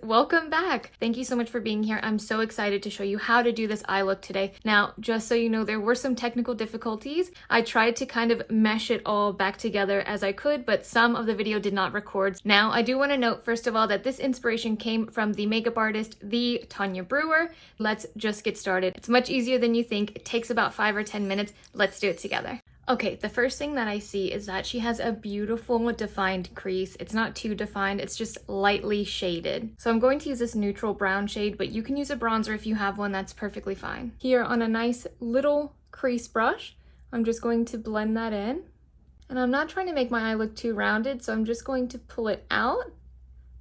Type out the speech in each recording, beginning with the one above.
welcome back. Thank you so much for being here. I'm so excited to show you how to do this eye look today. Now, just so you know, there were some technical difficulties. I tried to kind of mesh it all back together as I could, but some of the video did not record. Now, I do want to note, first of all, that this inspiration came from the makeup artist, the Tanya Brewer. Let's just get started. It's much easier than you think. It takes about 5 or 10 minutes. Let's do it together. Okay, the first thing that I see is that she has a beautiful defined crease. It's not too defined, it's just lightly shaded. So I'm going to use this neutral brown shade, but you can use a bronzer if you have one, that's perfectly fine. Here on a nice little crease brush, I'm just going to blend that in. And I'm not trying to make my eye look too rounded, so I'm just going to pull it out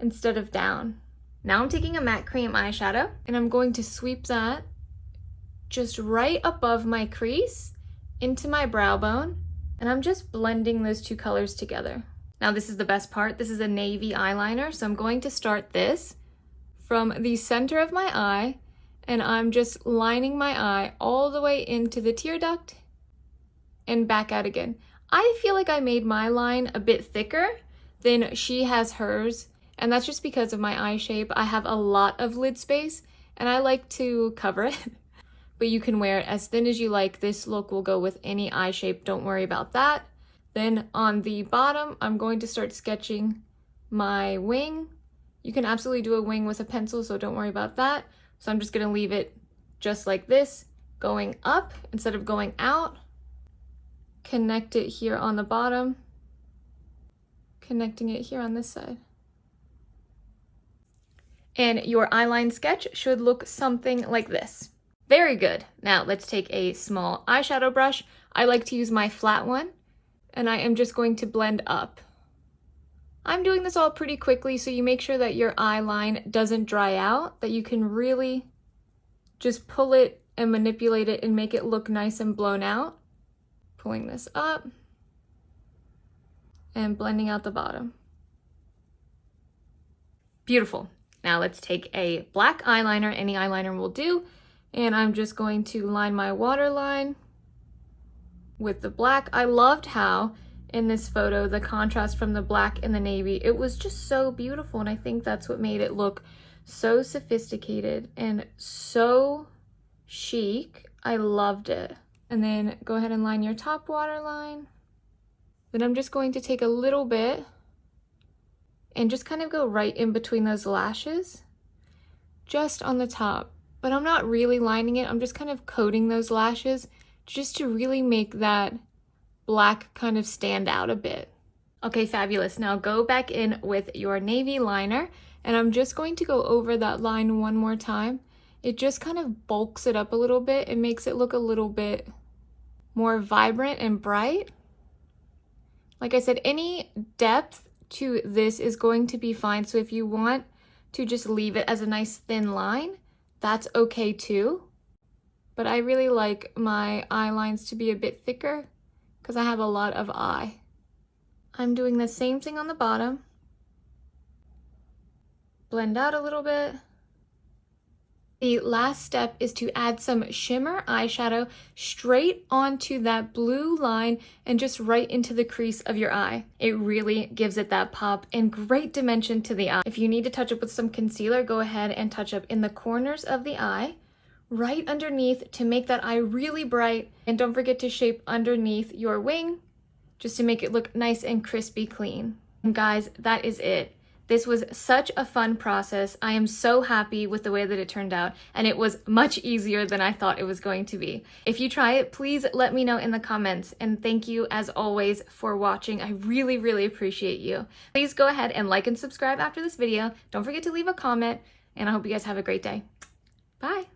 instead of down. Now I'm taking a matte cream eyeshadow, and I'm going to sweep that just right above my crease into my brow bone, and I'm just blending those two colors together. Now this is the best part. This is a navy eyeliner, so I'm going to start this from the center of my eye, and I'm just lining my eye all the way into the tear duct and back out again. I feel like I made my line a bit thicker than she has hers, and that's just because of my eye shape. I have a lot of lid space, and I like to cover it. But you can wear it as thin as you like. This look will go with any eye shape, don't worry about that. Then on the bottom, I'm going to start sketching my wing. You can absolutely do a wing with a pencil, so don't worry about that. So I'm just gonna leave it just like this, going up instead of going out. Connect it here on the bottom, connecting it here on this side. And your eyeline sketch should look something like this. Very good. Now let's take a small eyeshadow brush. I like to use my flat one, and I am just going to blend up. I'm doing this all pretty quickly, so you make sure that your eye line doesn't dry out, that you can really just pull it and manipulate it and make it look nice and blown out. Pulling this up and blending out the bottom. Beautiful. Now let's take a black eyeliner, any eyeliner will do. And I'm just going to line my waterline with the black. I loved how in this photo, the contrast from the black and the navy, it was just so beautiful. And I think that's what made it look so sophisticated and so chic. I loved it. And then go ahead and line your top waterline. Then I'm just going to take a little bit and just kind of go right in between those lashes, just on the top. But I'm not really lining it, I'm just kind of coating those lashes just to really make that black kind of stand out a bit. Okay, fabulous. Now go back in with your navy liner, and I'm just going to go over that line one more time. It just kind of bulks it up a little bit. It makes it look a little bit more vibrant and bright. Like I said, any depth to this is going to be fine. So if you want to just leave it as a nice thin line, that's okay too, but I really like my eye lines to be a bit thicker because I have a lot of eye. I'm doing the same thing on the bottom. Blend out a little bit. The last step is to add some shimmer eyeshadow straight onto that blue line and just right into the crease of your eye. It really gives it that pop and great dimension to the eye. If you need to touch up with some concealer, go ahead and touch up in the corners of the eye, right underneath to make that eye really bright. And don't forget to shape underneath your wing just to make it look nice and crispy clean. And guys, that is it. This was such a fun process. I am so happy with the way that it turned out, and it was much easier than I thought it was going to be. If you try it, please let me know in the comments, and thank you as always for watching. I really, really appreciate you. Please go ahead and like and subscribe after this video. Don't forget to leave a comment, and I hope you guys have a great day. Bye.